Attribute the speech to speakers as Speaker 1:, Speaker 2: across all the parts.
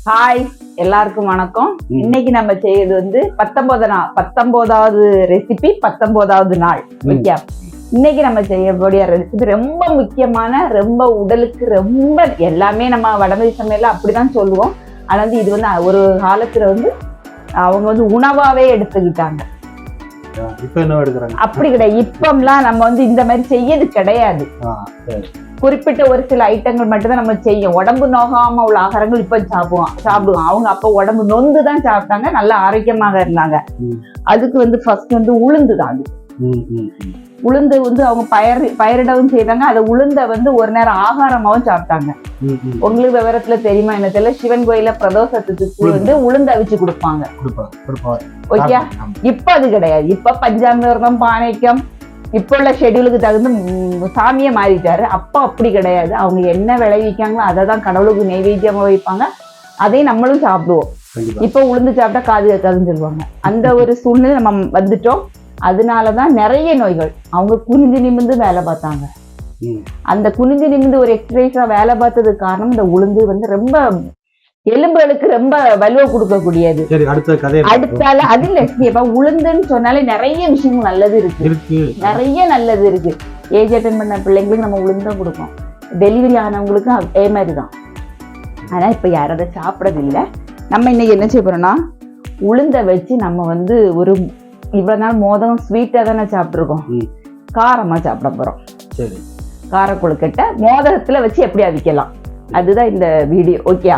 Speaker 1: Hi, எல்லாருக்கும் வணக்கம். இன்னைக்கு நம்ம செய்யறது வந்து 19வது ரெசிபி, 19வது நாள். ஓகே, இன்னைக்கு நம்ம செய்யக்கூடிய ரெசிபி ரொம்ப முக்கியமான, ரொம்ப உடலுக்கு ரொம்ப எல்லாமே நம்ம வடமொழி சமையல அப்படிதான் சொல்லுவோம். ஆனா வந்து இது வந்து ஒரு காலத்துல வந்து அவங்க வந்து உணவாவே எடுத்துக்கிட்டாங்க.
Speaker 2: இப்ப என்ன எடுக்கிறாங்க?
Speaker 1: அப்படி கிடையாது. இப்பம்லாம் நம்ம வந்து இந்த மாதிரி செய்யறது கிடையாது. குறிப்பிட்ட ஒரு சில ஐட்டங்கள் மட்டும்தான் நம்ம செய்யும். உடம்பு நோகாம உள்ள ஆகாரங்கள் இப்ப சாப்பிடுவோம். அவங்க அப்ப உடம்பு நொந்து தான் சாப்பிட்டாங்க, நல்லா ஆரோக்கியமாக இருந்தாங்க. அதுக்கு வந்து ஃபர்ஸ்ட் வந்து உளுந்து தான். அது உளுந்து வந்து அவங்க பயிரிடவும் செய்தாங்க. அதை உளுந்த வந்து ஒரு நேரம் ஆகாரமாவும் சாப்பிட்டாங்க. உங்களுக்கு விவரத்துல தெரியுமா என்ன தெரியல, சிவன் கோயில பிரதோஷத்துக்கு வந்து உளுந்து அவிச்சு கொடுப்பாங்க. ஓகே, இப்ப அது கிடையாது. இப்ப பஞ்சாமிர்தம், பானைக்கம், இப்ப உள்ள ஷெட்யூலுக்கு தகுந்த சாமியை மாறிட்டாரு. அப்ப அப்படி கிடையாது. அவங்க என்ன விளைவிக்காங்களோ அதை தான் கடவுளுக்கு நைவேத்தியமா வைப்பாங்க. அதையும் நம்மளும் சாப்பிடுவோம். இப்ப உளுந்து சாப்பிட்டா காது கேட்காதுன்னு சொல்லுவாங்க. அந்த ஒரு சூழ்நிலை நம்ம வந்துட்டோம். அதனாலதான் நிறைய நோய்கள். அவங்க குனிஞ்சு நிமிந்து வேலை பார்த்தாங்க. அந்த குனிஞ்சு நிமிந்து ஒரு எக்ஸசைஸா வேலை பார்த்ததுக்கு காரணம் இந்த உளுந்து வந்து ரொம்ப எலும்புகளுக்கு ரொம்ப வலுவை கொடுக்கக்கூடியது. அடுத்தால அது இல்ல, உளுந்துன்னு சொன்னாலே நிறைய விஷயங்கள் நல்லது இருக்கு. நிறைய நல்லது இருக்கு. ஏஜ் அட்டன் பண்ண பிள்ளைங்களுக்கு நம்ம உளுந்து தான் கொடுப்போம். டெலிவரி ஆனவங்களுக்கு அதே மாதிரிதான். ஆனா இப்ப யாரும் அதை சாப்பிடறது இல்லை. நம்ம இன்னைக்கு என்ன செய்ய போறோம்னா, உளுந்த வச்சு நம்ம வந்து ஒரு இவ்வளவு நாள் மோதகம் ஸ்வீட்டா தானே சாப்பிட்டுருக்கோம், காரமா சாப்பிட போறோம். கார கொழுக்கட்டை மோதகத்துல வச்சு எப்படி அவிக்கலாம், அதுதான் இந்த வீடியோ. ஓகே,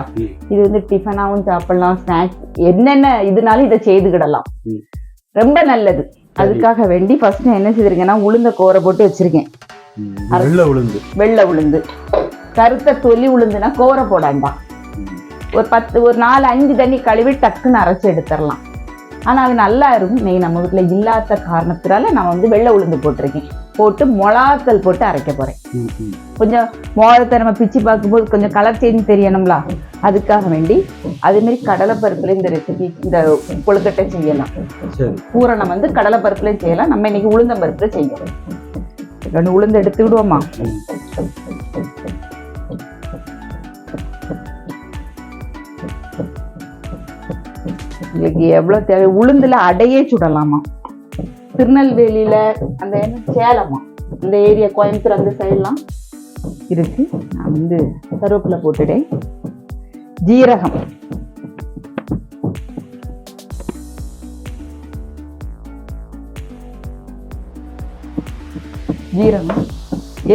Speaker 1: இது வந்து டிஃபனாவும் சாப்பிடலாம், ஸ்நாக்ஸ் என்னென்ன இதுனாலும் இதை செய்துக்கிடலாம். ரொம்ப நல்லது. அதுக்காக வேண்டி ஃபர்ஸ்ட் என்ன செய்திருக்கேன்னா, உளுந்த கோரை போட்டு வச்சிருக்கேன். வெள்ளை உளுந்து, கருத்த தொலி உளுந்துனா கோரை போடாண்டாம். ஒரு 4-5 தண்ணி கழுவி டக்குன்னு அரைச்சி எடுத்துடலாம். ஆனா அது நல்லா இருக்கும். இன்னைக்கு நம்ம வீட்டுல இல்லாத காரணத்தினால நான் வந்து வெள்ளை உளுந்து போட்டிருக்கேன். போட்டு மிளகாத்தல் போட்டு அரைக்க போறேன். கொஞ்சம் மோதத்தை நம்ம பிச்சு பார்க்கும்போது கொஞ்சம் கலர் சேஞ்ச் தெரியணும்ல, அதுக்காக வேண்டி அதே மாதிரி கடலை பருப்புல இந்த ரெசிபி, இந்த கொழுக்கட்டை செய்யலாம். பூரணம் வந்து கடலை பருப்புலயும் செய்யலாம். நம்ம இன்னைக்கு உளுந்தம் பருப்புல செய்யலாம். உளுந்து எடுத்து விடுவோமா? எவ்வளவு தேவை. உளுந்துல அடையே சுடலாமா. திருநெல்வேலியில அந்த சேலமா இந்த ஏரியா, கோயம்புத்தூர் அந்த சைட்லாம் இருக்கு. நான் வந்து கருவேப்பிலை போட்டுட்டேன். ஜீரகம்,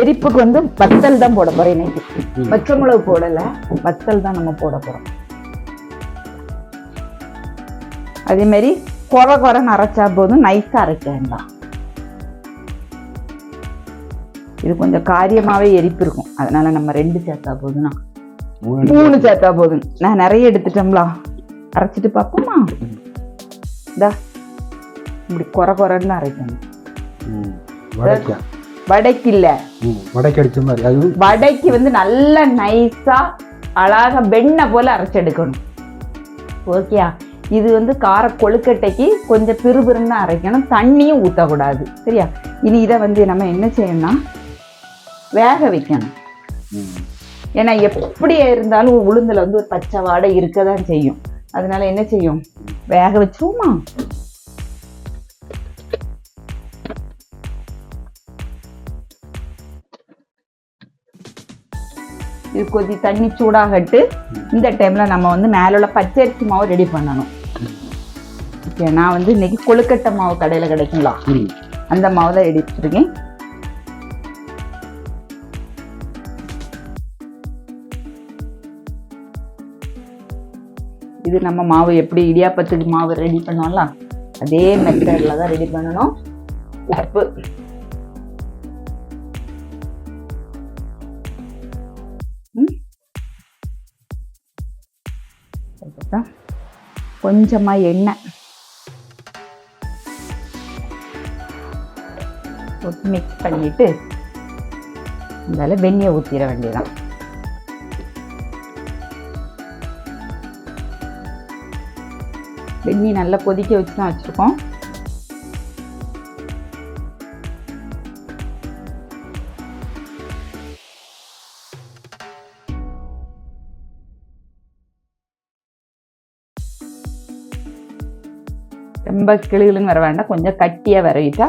Speaker 1: எரிப்புக்கு வந்து வத்தல் தான் போட போறேன் இன்னைக்கு. பச்சை மிளகு போடல, வத்தல் தான் நம்ம போட போறோம். அதே மாதிரி கொரன்னு அரைச்சா போதும், நைஸா அரைக்க வேண்டாம். இது கொஞ்சம் காரியமாவே எரிப்பு இருக்கும். அதனால நம்ம 2 சேர்த்தா போதும்னா 3 சேர்த்தா போதும். நான் நிறைய எடுத்துட்டோம்ல, அரைச்சிட்டு பார்ப்போமா? இப்படி கொரன்னு அரைக்கணும். வடைக்கு இல்ல, வடைக்கு வந்து நல்ல நைஸா அழகா வெண்ணெய் போல அரைச்சு எடுக்கணும். ஓகே, இது வந்து கார கொழுக்கட்டைக்கு கொஞ்சம் பிறுபிறுன்னு அரைக்கணும். தண்ணியும் ஊற்றக்கூடாது. சரியா? இனி இதை வந்து நம்ம என்ன செய்யணும்னா வேக வைக்கணும். ஏன்னா எப்படி இருந்தாலும் உளுந்துல வந்து ஒரு பச்சை வாடை இருக்கதான் செய்யும். அதனால என்ன செய்யும், வேக வச்சுருவோமா? இது தண்ணி சூடாகட்டு. இந்த டைம்ல நம்ம வந்து மேல உள்ள பச்சரிசி மாவு ரெடி பண்ணணும். நான் வந்து இன்னைக்கு கொழுக்கட்டை மாவு கடையில கிடைக்குங்களா, அந்த மாவு தான் எடுத்துருக்கேன். இது நம்ம மாவு எப்படி இடியாப்பத்துக்கு மாவு ரெடி பண்ணோம்ல, அதே மெத்தட்ல தான் ரெடி பண்ணணும். உப்பு, கொஞ்சமா எண்ணெய் போட்டு மிக்ஸ் பண்ணிட்டு அதனால வெண்ணெயை ஊற்றிட வேண்டியதான். வெண்ணெய் நல்லா கொதிக்க வச்சு தான் வச்சுருக்கோம். ரொம்ப கிளுகிளுன்னு வர வேண்டாம், கொஞ்சம் கட்டியாக வரையிட்டா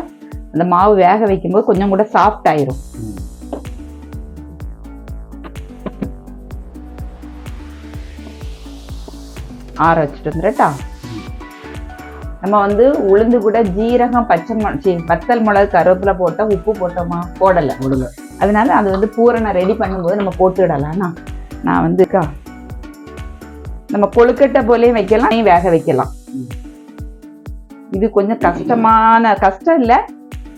Speaker 1: அந்த மாவு வேக வைக்கும்போது கொஞ்சம் கூட சாஃப்ட் ஆயிரும். ஆற வச்சுட்டு வந்துட்டா. நம்ம வந்து உளுந்து கூட ஜீரகம், பத்தல் மிளகு, கருவேப்பிலை போட்டா, உப்பு போட்டோமா? போடலை. அதனால அது வந்து பூரணம் ரெடி பண்ணும்போது நம்ம போட்டுவிடலாம். நான் வந்து நம்ம கொழுக்கட்டை போலேயும் வைக்கலாம், வேக வைக்கலாம். இது கொஞ்சம் கஷ்டம் இல்லை,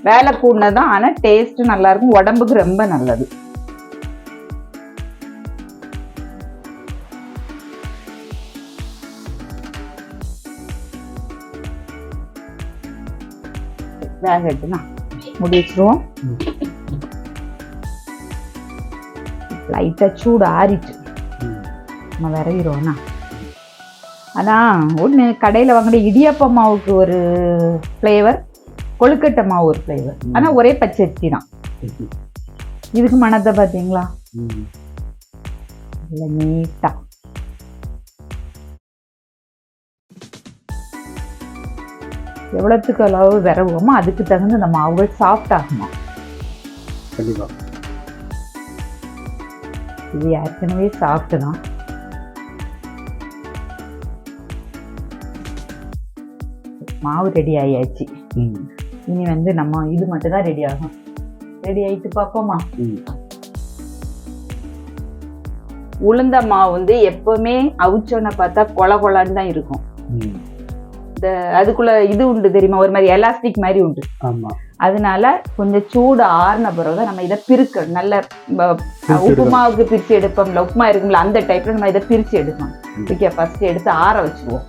Speaker 1: வேலை கூடதான். ஆனால் டேஸ்ட் நல்லா இருக்கும், உடம்புக்கு ரொம்ப நல்லது. வேக எடுத்துனா முடி வச்சிருவோம். லைட்டா சூடு ஆறிட்டு நம்ம விரைகிறோம்னா. அதான் ஒன்று கடையில் வாங்கின இடியாப்ப மாவுக்கு ஒரு ஃப்ளேவர், கொழுக்கட்டை மாவு ஒரு ஃப்ளேவர். ஆனால் ஒரே பச்சரிசி தான். இதுக்கு மணத்தை பார்த்தீங்களா? இல்லை, நீட்டா எவ்வளோத்துக்கு அளவு விரவுமோ அதுக்கு தகுந்த அந்த மாவுகள் சாஃப்ட் ஆகுமா. இது ஏற்கனவே சாஃப்ட் தான். மாவு ரெடி ஆயாச்சு. இனி வந்து நம்ம இது மட்டும் தான் ரெடி ஆகும். ரெடி ஆயிட்டு பார்ப்போமா? உளுந்த மாவு வந்து எப்பவுமே அவிச்சோன்னு பார்த்தா கொல கொலான்னு தான் இருக்கும். அதுக்குள்ள இது உண்டு தெரியுமா, ஒரு மாதிரி எலாஸ்டிக் மாதிரி உண்டு. அதனால கொஞ்சம் சூடு ஆறின பிறகு நம்ம இதை பிரிக்கணும். நல்ல உப்பு மாவுக்கு பிரிச்சு எடுப்போம்ல, உப்புமா இருக்கும்ல, அந்த டைப்ல நம்ம இதை பிரிச்சு எடுக்கணும். ஓகே, ஃபர்ஸ்ட் எடுத்து ஆற வச்சுருவோம்.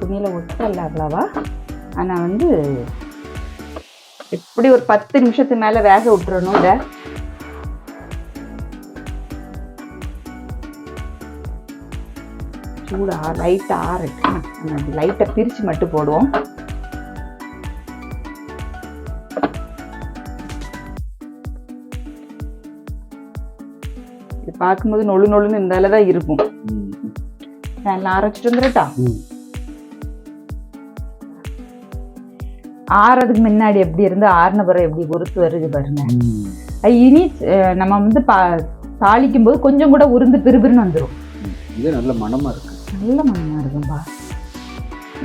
Speaker 1: துணியில ஒட்டல அவ்வளவா. ஆனா வந்து எப்படி ஒரு 10 நிமிஷத்துக்கு மேல வேக விட்டுறணும். இத சூடா லைட்டா ஆறட்டு. லைட்டா பிரிச்சு மட்டும் போடுவோம். இது பார்க்கும்போது நொழு நொழுன்னு இருந்தாலதான் இருக்கும். நல்லா அரைச்சிட்டு வந்துடட்டா. ஆறதுக்கு முன்னாடி எப்படி இருந்து ஆறின பிறகு எப்படி பொறுத்து வருது பாருங்க. இனி நம்ம வந்து தாளிக்கும் போது கொஞ்சம் கூட உருந்து பிறுபிறுன்னு வந்துடும்.
Speaker 2: இது நல்ல மணமா இருக்கு.
Speaker 1: நல்ல மணமா இருக்கும்பா.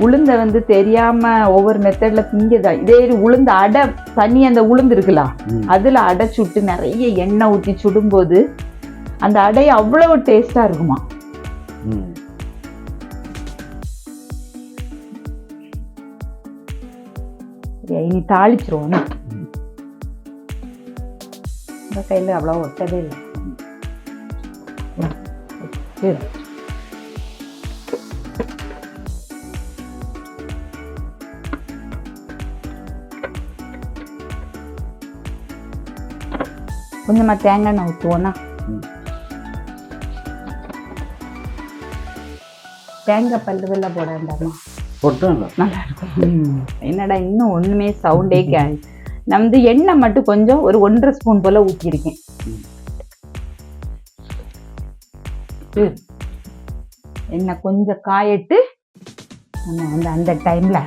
Speaker 1: உளுந்த வந்து தெரியாம ஒவ்வொரு மெத்தட்ல திங்கதா. இதே உளுந்த அடை தனி, அந்த உளுந்து இருக்கலாம், அதுல அடை சுட்டு நிறைய எண்ணெய் ஊற்றி சுடும்போது அந்த அடை அவ்வளவு டேஸ்டா இருக்குமா. இனி தாளிச்சிருவோம். இந்த கையில அவ்வளவு ஒட்டவே இல்லை. கொஞ்சமா தேங்காய் எண்ணெய் ஊற்றுவோம்னா. தேங்காய் பல்லுவெல்லாம் போட வேண்டாமா? நல்லா இருக்கும். என்னடா இன்னும் ஒண்ணுமே சவுண்டே நான் வந்து எண்ணெய் மட்டும் கொஞ்சம் ஒரு 1.5 ஸ்பூன் போல ஊற்றிருக்கேன். எண்ணெய் கொஞ்சம் காயிட்டு நம்ம வந்து அந்த டைம்ல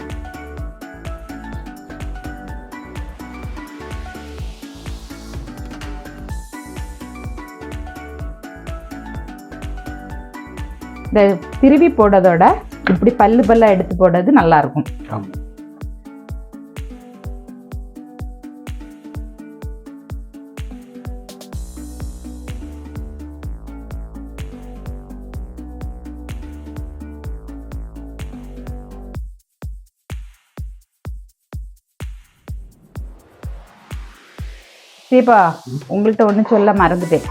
Speaker 1: இந்த திருவி போடுறதோட இப்படி பல்லு பல்லா எடுத்து போடுறது நல்லா இருக்கும். சீப்பா, உங்கள்கிட்ட ஒண்ணு சொல்ல மறந்துட்டேன்.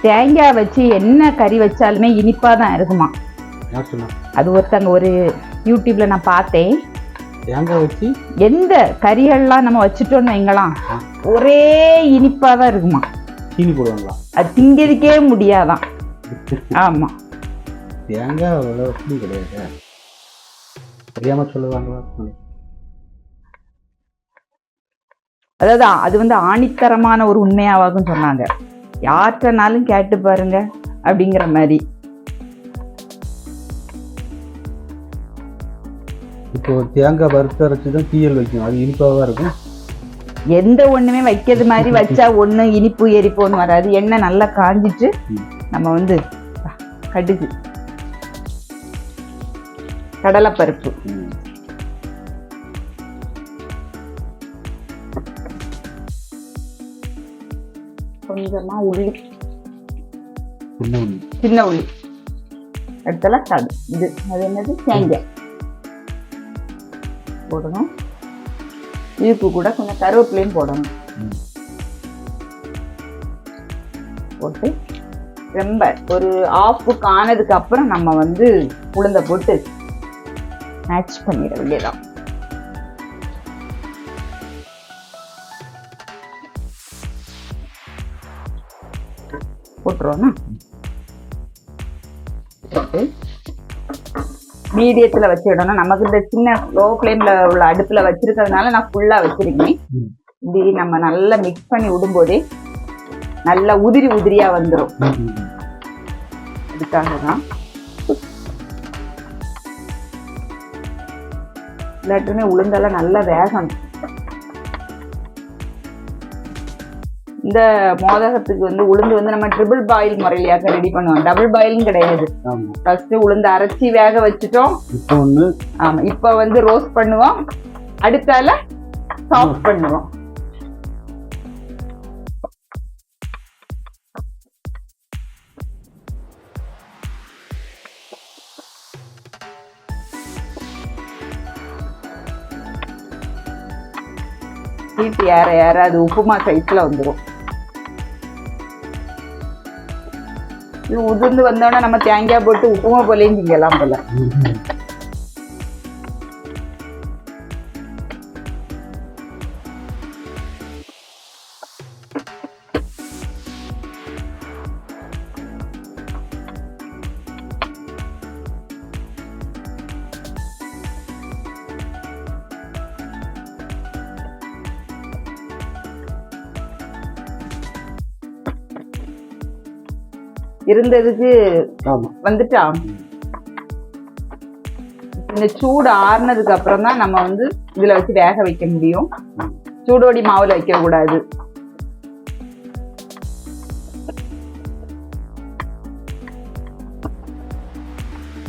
Speaker 1: தேங்காய் வச்சு என்ன கறி வச்சாலுமே இனிப்பா தான் இருக்குமா. அது ஒருத்தங்க ஒரு யூடியூப்ல நான் பார்த்தேன்.
Speaker 2: தேங்காய் வச்சு
Speaker 1: எந்த கறிகள்லாம் நம்ம வச்சுட்டோம்னு வைங்களாம், ஒரே இனிப்பா தான் இருக்குமா.
Speaker 2: சீனி போடுவாங்களா?
Speaker 1: அது திங்கிறதுக்கே முடியாதான். ஆமா,
Speaker 2: தேங்காய் கிடையாது, தெரியாம சொல்லுவாங்களா?
Speaker 1: அதாவது அது வந்து ஆணித்தரமான ஒரு உண்மையாவாகும் சொன்னாங்க. யார்கிட்டனாலும் கேட்டு பாருங்க அப்படிங்கிற மாதிரி.
Speaker 2: இப்போ தேங்காய் வறுத்து அரைச்சி தான் தீயல் வைக்கும், அது இனிப்பாக இருக்கும்.
Speaker 1: எந்த ஒண்ணுமே வைக்கிறது மாதிரி வச்சா ஒண்ணு இனிப்பு எரிப்பு ஒன்று வராது. எண்ணெய் நல்லா காஞ்சிட்டு நம்ம வந்து கடுகு, கடலைப்பருப்பு, கொஞ்சமா உள்ளி, சின்ன உள்ளி, அடுத்தல கடு இது அது என்னது தேங்காய் போடணும். இதுக்கு கூட கொஞ்சம் கருவேப்பிலையும் போடணும். போட்டு ரொம்ப ஒரு ஆஃபுக்கு ஆனதுக்கு அப்புறம் நம்ம வந்து உளுந்த போட்டு மேட்ச் பண்ணிட வேண்டியதான். போட்டுருவோம்னா மீடியத்துல வச்சிடணும். நமக்கு இந்த சின்ன லோ ஃப்ளேம்ல உள்ள அடுப்புல வச்சிருக்கிறதுனால நான் ஃபுல்லா வச்சிருக்கேன். இப்படி நம்ம நல்லா மிக்ஸ் பண்ணி விடும்போதே நல்லா உதிரி உதிரியா வந்துடும். அதுக்காக தான் இல்லாட்டுமே உளுந்தெல்லாம் நல்லா வேகணும். இந்த மோதகத்துக்கு வந்து உளுந்து வந்து நம்ம ட்ரிபிள் பாயில் முறையிலாக ரெடி பண்ணுவோம். டபுள் பாயிலும் கிடையாது. ஃபர்ஸ்ட் உளுந்து அரைச்சி வேக வச்சுட்டோம். ஆமா, இப்ப வந்து ரோஸ்ட் பண்ணுவோம், அடுத்தால சாஃப்ட் பண்ணுவோம். ஹீட் ஏற ஏற அது உப்புமா சைஸ்ல வந்துடும். இது உதிர்ந்து வந்தோடனே நம்ம தேங்காய் போட்டு உப்புமா போலையும் திங்கலாம் போல. இருந்ததுக்கு வந்துட்டா இந்த சூடு ஆறுனதுக்கு அப்புறம் தான் நம்ம வந்து இதுல வச்சு வேக வைக்க முடியும். சூடோடி மாவுல வைக்க கூடாது.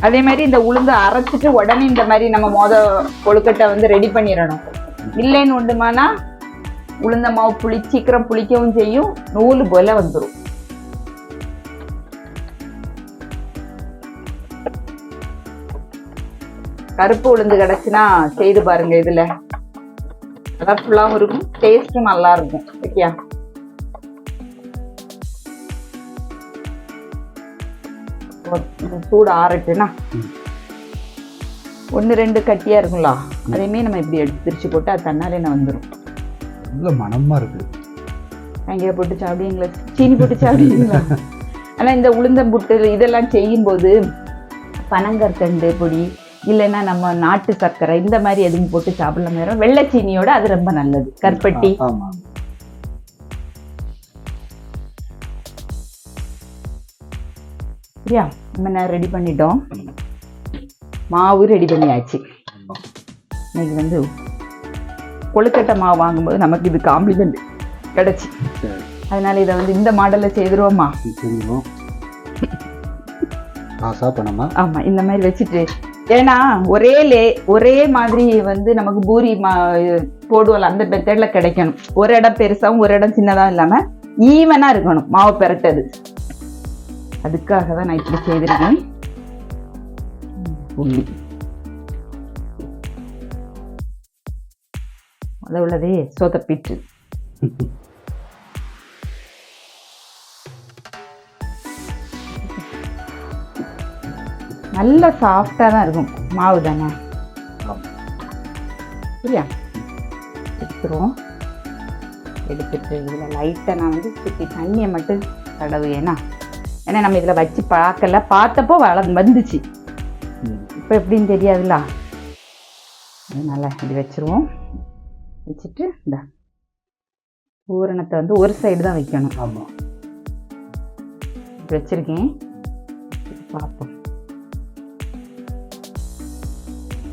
Speaker 1: அதே மாதிரி இந்த உளுந்து அரைச்சிட்டு உடனே இந்த மாதிரி நம்ம கொழுக்கட்டை வந்து ரெடி பண்ணிடணும். இல்லைன்னு உண்டுமானா உளுந்த மாவு சீக்கிரம் புளிக்கவும் செய்யும், நூல் போல வந்துடும். கருப்பு உளுந்து கிடைச்சுன்னா செய்து பாருங்க. இதுல கலர்ஃபுல்லாவும் இருக்கும், டேஸ்டும் நல்லா இருக்கும். ஓகே, சூடு ஆறட்டுனா 1-2 கட்டியா இருக்குங்களா, அதையுமே நம்ம இப்படி எடுத்து பிரிச்சு போட்டு அது தன்னாலே என்ன வந்துடும்.
Speaker 2: மனமா இருக்கு.
Speaker 1: வெங்காயம் போட்டு சாப்பிடுவீங்களா, சீனி போட்டு சாப்பிடுவீங்களா? ஆனா இந்த உளுந்தம் புட்டு இதெல்லாம் செய்யும் போது பனங்கற்கண்டு பொடி இல்லைன்னா நம்ம நாட்டு சர்க்கரை இந்த மாதிரி எதுவும் போட்டு சாப்பிடலாம். வெள்ளை சீனியோட அது ரொம்ப நல்லது. கருப்பட்டி சரியா, நம்ம ரெடி பண்ணிட்டோம். மாவு ரெடி பண்ணியாச்சு. இன்னைக்கு வந்து கொழுக்கட்டை மாவு வாங்கும்போது நமக்கு இது காம்ப்ளிமெண்ட் கிடைச்சி, அதனால இதை வந்து இந்த மாடல்ல செய்திருவோமா? ஆமா, இந்த மாதிரி வச்சுட்டு, ஏன்னா ஒரே மாதிரி வந்து நமக்கு பூரி போடுவோம்ல அந்த மெத்தட்ல கிடைக்கணும். ஒரு இடம் பெருசாவும் ஒரு இடம் சின்னதா இல்லாம ஈவனா இருக்கணும் மாவு பெரட்டது. அதுக்காக தான் நான் இப்படி செய்திருக்கேன். உள்ளி அது உள்ளதே சொதப்பிட்டு நல்ல சாஃப்டா தான் இருக்கும் மாவு தானே. சரியா, எடுத்துருவோம். எடுத்துட்டு இதுல லைட்டா நான் வந்து சுற்றி தண்ணியை மட்டும் தடவு. ஏன்னா நம்ம இதுல வச்சு பார்க்கல, பார்த்தப்போ வந்துச்சு, இப்ப எப்படின்னு தெரியாதுல்ல. அதனால இப்படி வச்சிருவோம். வச்சுட்டு இந்த பூரணத்தை வந்து ஒரு சைடு தான் வைக்கணும்.
Speaker 2: ஆமாம்,
Speaker 1: வச்சிருக்கேன், பார்ப்போம்.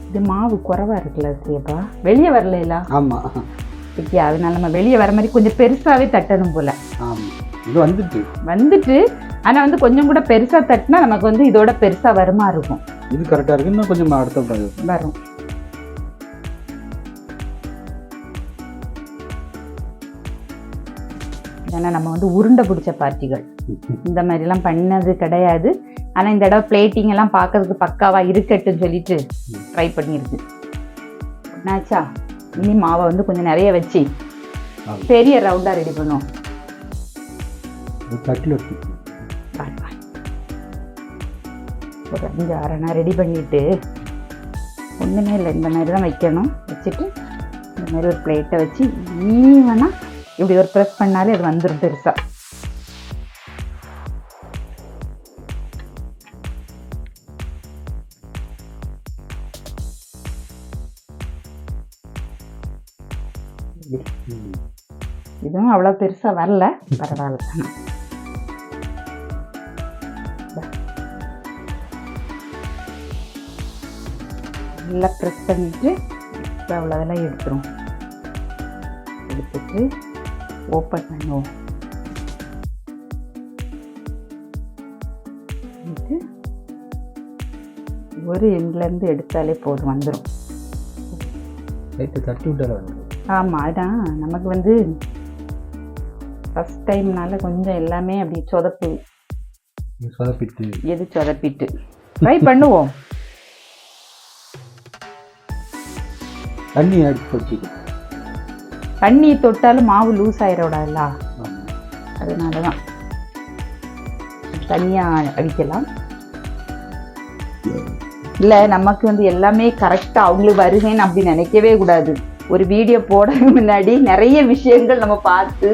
Speaker 1: இது மாவு குறைவா இருக்குல்ல சரியப்பா, வெளியே வரல.
Speaker 2: ஆமாம்,
Speaker 1: ஓகே, அதனால நம்ம வெளியே வர மாதிரி கொஞ்சம் பெருசாவே தட்டணும் போல.
Speaker 2: ஆமாம், இது வந்துட்டு
Speaker 1: ஆனா வந்து கொஞ்சம் கூட பெருசா தட்டினா நமக்கு வந்து இதோட பெருசா வருமா இருக்கும்.
Speaker 2: இது கரெக்டா இருக்கு. இன்னும் கொஞ்சம் அடுத்த
Speaker 1: வரும். ஏன்னா நம்ம வந்து உருண்டை பிடிச்ச பார்ட்டிகள் இந்த மாதிரி எல்லாம் பண்ணது கிடையாது. ஆனா இந்த இடம் பிளேட்டிங் எல்லாம் பார்க்கறதுக்கு பக்காவா இருக்கட்டுன்னு சொல்லிட்டு ட்ரை பண்ணிருக்கு. என்னாச்சா, இனி மாவை வந்து கொஞ்சம் நிறைய வச்சு பெரிய ரவுண்டா ரெடி பண்ணுவோம். ஒரு 5-6 ரெடி பண்ணிட்டு ஒன்றுமே இல்லை, இந்த மாதிரி தான் வைக்கணும். வச்சுட்டு இந்த மாதிரி ஒரு பிளேட்டை வச்சு ஈவனா இப்படி ஒரு ப்ரெஸ் பண்ணாலே அது வந்துடும் பெருசா. இதுவும் அவ்வளோ பெருசா வரல, பரவாயில்ல. நல்லா ப்ரெஸ் பண்ணிட்டு இப்போ அவ்வளோதெல்லாம் எடுத்துரும். எடுத்துட்டு ஓப்பன் பண்ணுவோம். ஒரு எண்ட்லேருந்து எடுத்தாலே போதும், வந்துடும்.
Speaker 2: தட்டி விட்டால.
Speaker 1: ஆமாம், அதான் நமக்கு வந்து ஃபஸ்ட் டைம்னால கொஞ்சம் எல்லாமே அப்படி சொதப்பிட்டு எது சொதப்பிட்டு ட்ரை பண்ணுவோம். தண்ணி தொட்டாலும் மாவு லூஸ் ஆயிடக்கூடாதுல்ல, அதனால தான் தனியாக அடிக்கலாம். இல்லை நமக்கு வந்து எல்லாமே கரெக்டாக அவங்களுக்கு வருகேன்னு அப்படி நினைக்கவே கூடாது. ஒரு வீடியோ போட முன்னாடி நிறைய விஷயங்கள் நம்ம பார்த்து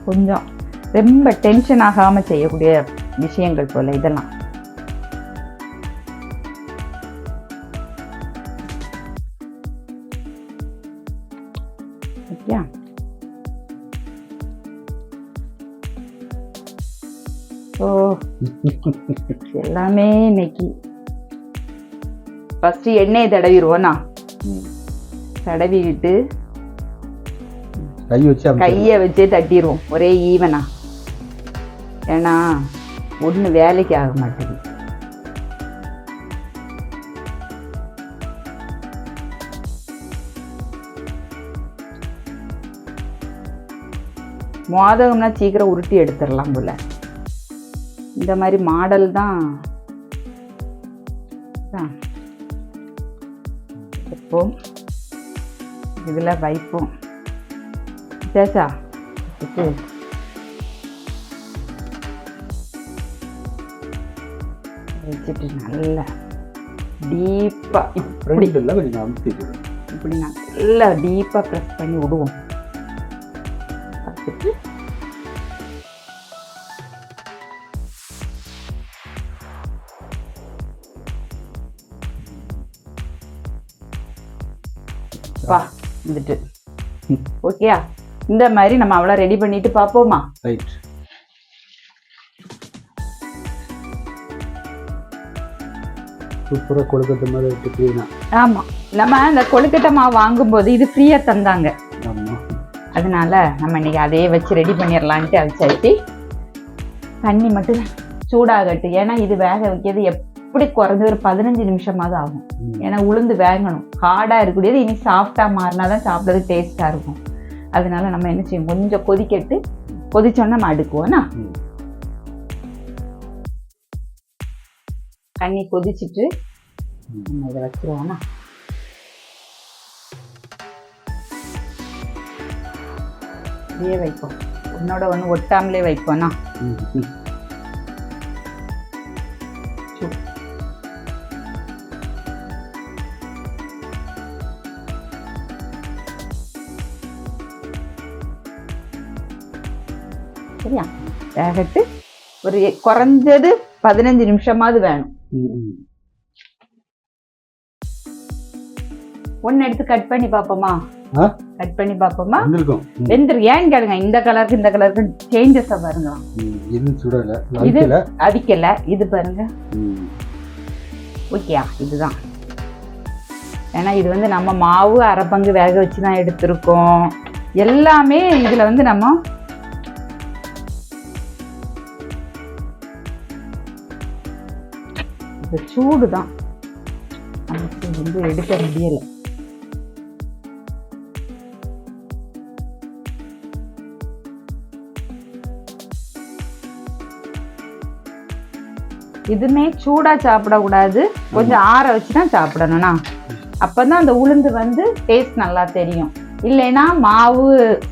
Speaker 1: கொஞ்சம் ரொம்ப டென்ஷன் ஆகாம செய்யக்கூடிய விஷயங்கள் போல இதெல்லாம். ஓகே, ஓ எல்லாமே இன்னைக்கு ஃபர்ஸ்ட் எண்ணெயை தடவிடுவோண்ணா. தடவிக்கிட்டு கையை வச்சே தட்டிடுவோம் ஒரே ஈவனா. ஏன்னா ஒன்று வேலைக்கு ஆக மாட்டேங்குது. மோதகம்னா சீக்கிரம் உருட்டி எடுத்துடலாம் போல. இந்த மாதிரி மாடல் தான் வைப்போம், இதில் வைப்போம். சேச்சா வச்சுட்டு நல்லா டீப்பா இப்படி நல்லா டீப்பா ப்ரெஸ் பண்ணி விடுவோம். பார்த்துட்டு பா வந்துட்டு ஓகேயா. இந்த மாதிரி நம்ம அவ்வளோ ரெடி பண்ணிட்டு பார்ப்போமா?
Speaker 2: ரைட். சூப்பராக கொழுக்கட்டை மாதிரி வச்சுக்கிறீங்க.
Speaker 1: ஆமாம், நம்ம இந்த கொழுக்கட்டை மாவு வாங்கும்போது இது ஃப்ரீயாக தந்தாங்க. அதனால நம்ம இன்னைக்கு அதையே வச்சு ரெடி பண்ணிடலான்ட்டு வச்சாச்சு. தண்ணி மட்டும் சூடாகட்டு, ஏன்னா இது வேக வைக்கிறது எப்படி குறைஞ்சது ஒரு 15 நிமிஷமாவது ஆகும். ஏன்னா உளுந்து வேகணும், ஹார்டாக இருக்கக்கூடியது இனி சாஃப்டாக மாறினா தான் சாப்பிட்றது டேஸ்டாக இருக்கும். அதனால நம்ம என்ன செய்யும், கொஞ்சம் கொதிக்கட்டு, கொதிச்சோன்னா நம்ம அடுக்குவோம்னா. தண்ணி கொதிச்சுட்டு நம்ம இதை வச்சிருவோம்னா. இப்படியே வைப்போம், ஒன்னோட ஒன்று ஒட்டாமலே வைப்போம்னா. சரியா, வேகட்டு ஒரு குறைஞ்சது 15 நிமிஷமாவது வேணும். ஒன்னு எடுத்து கட் பண்ணி பாப்போமா? கட் பண்ணி பாப்போமா?
Speaker 2: வெந்திருக்கும்.
Speaker 1: வெந்திரு ஏன்னு கேளுங்க, இந்த கலருக்கு சேஞ்சஸ் பாருங்க.
Speaker 2: இது சுடல,
Speaker 1: இது அவிக்கல, இது பாருங்க. ஓகேயா? இதுதான். ஏன்னா இது வந்து நம்ம மாவு அரை பங்கு வேக வச்சு தான் எடுத்திருக்கோம். எல்லாமே இதுல வந்து நம்ம இந்த சூடு தான் நமக்கு வந்து எடுக்க முடியல. இதுமே சூடா சாப்பிடக்கூடாது, கொஞ்சம் ஆற வச்சுதான் சாப்பிடணும்னா அப்பதான் அந்த உளுந்து வந்து டேஸ்ட் நல்லா தெரியும். இல்லைன்னா மாவு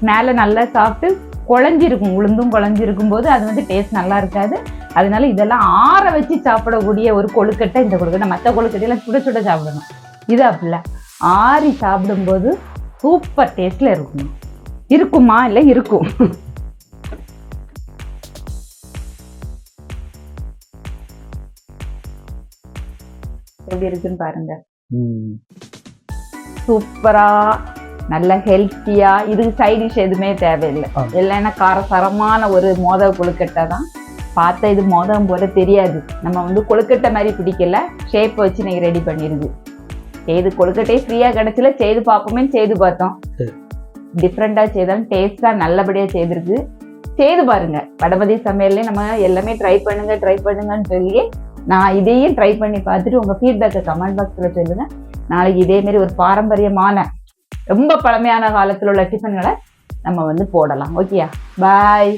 Speaker 1: மேல நல்லா சாப்பிட்டு குழஞ்சிருக்கும், உளுந்தும் குழஞ்சிருக்கும் போது அது வந்து டேஸ்ட் நல்லா இருக்காது. அதனால இதெல்லாம் ஆற வச்சு சாப்பிடக்கூடிய ஒரு கொழுக்கட்டை இந்த கொழுக்கட்டை. மற்ற கொழுக்கட்டையெல்லாம் சுட சுட சாப்பிடணும். இது அப்படில ஆறி சாப்பிடும்போது சூப்பர் டேஸ்ட்ல இருக்கும். இருக்குமா? இல்லை இருக்கும். எப்படி இருக்குன்னு பாருங்க. சூப்பரா, நல்ல ஹெல்த்தியா. இதுக்கு சைட் டிஷ் எதுவுமே தேவையில்லை. இல்லைன்னா காரசாரமான ஒரு மோதக கொழுக்கட்டை தான். பார்த்தா இது மோதகம் போல தெரியாது. நம்ம வந்து கொழுக்கட்டை மாதிரி பிடிக்கல, ஷேப் வச்சு இன்னைக்கு ரெடி பண்ணிடுது. செய்து கொழுக்கட்டையே ஃப்ரீயா கிடைச்சல, செய்து பார்ப்போமே செய்து பார்த்தோம். டிஃப்ரெண்டா செய்தாலும் டேஸ்டா நல்லபடியா செய்திருக்கு. செய்து பாருங்க. வடபதி சமையல்ல நம்ம எல்லாமே ட்ரை பண்ணுங்கன்னு சொல்லி நான் இதையும் ட்ரை பண்ணி பார்த்துட்டு உங்க ஃபீட்பேக்கை கமெண்ட் பாக்ஸ்ல சொல்லுங்க. நாளைக்கு இதே மாதிரி ஒரு பாரம்பரியமான ரொம்ப பழமையான காலத்தில் உள்ள டிஃபன்களை நம்ம வந்து போடலாம். ஓகேயா? பாய்.